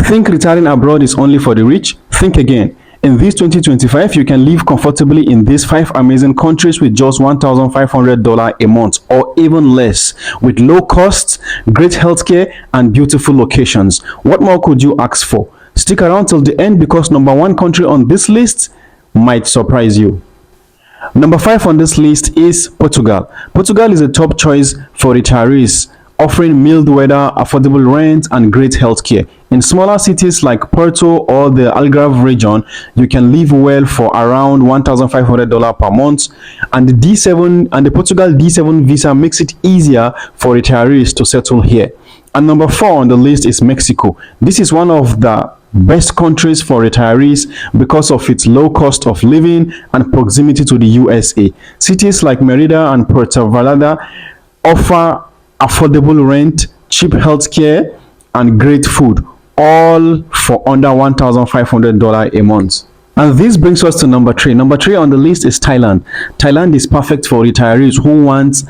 Think retiring abroad is only for the rich? Think again. In this 2025, you can live comfortably in these 5 amazing countries with just $1,500 a month or even less, with low costs, great healthcare, and beautiful locations. What more could you ask for? Stick around till the end because number 1 country on this list might surprise you. Number 5 on this list is Portugal. Portugal is a top choice for retirees, offering mild weather, affordable rent, and great healthcare. In smaller cities like Porto or the Algarve region, you can live well for around $1,500 per month, and the Portugal D7 visa makes it easier for retirees to settle here. And number 4 on the list is Mexico. This is one of the best countries for retirees because of its low cost of living and proximity to the USA. Cities like Merida and Puerto Vallarta offer affordable rent, cheap healthcare, and great food, all for under $1,500 a month. And this brings us to number 3. Number 3 on the list is Thailand. Thailand is perfect for retirees who want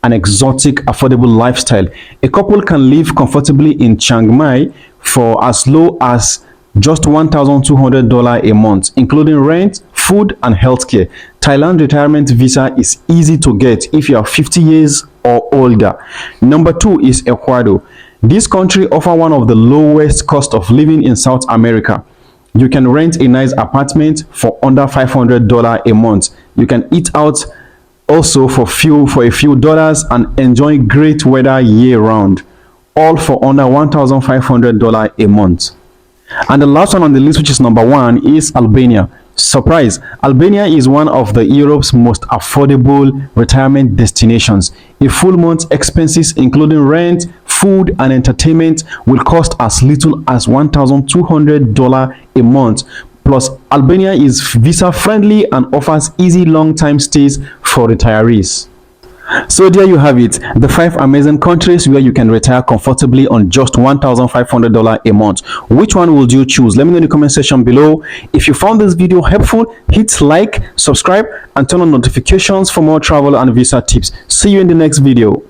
an exotic, affordable lifestyle. A couple can live comfortably in Chiang Mai for as low as just $1,200 a month, including rent, food, and healthcare. Thailand retirement visa is easy to get if you are 50 years or older. Number 2 is Ecuador. This country offers one of the lowest cost of living in South America. You can rent a nice apartment for under $500 a month. You can eat out also for a few dollars and enjoy great weather year round, all for under $1,500 a month. And the last one on the list, which is number 1, is Albania. Surprise! Albania is one of Europe's most affordable retirement destinations. A full month's expenses, including rent, food, and entertainment, will cost as little as $1,200 a month. Plus, Albania is visa friendly and offers easy long-time stays for retirees. So there you have it, the 5 amazing countries where you can retire comfortably on just $1,500 a month. Which one would you choose? Let me know in the comment section below. If you found this video helpful, hit like, subscribe, and turn on notifications for more travel and visa tips. See you in the next video.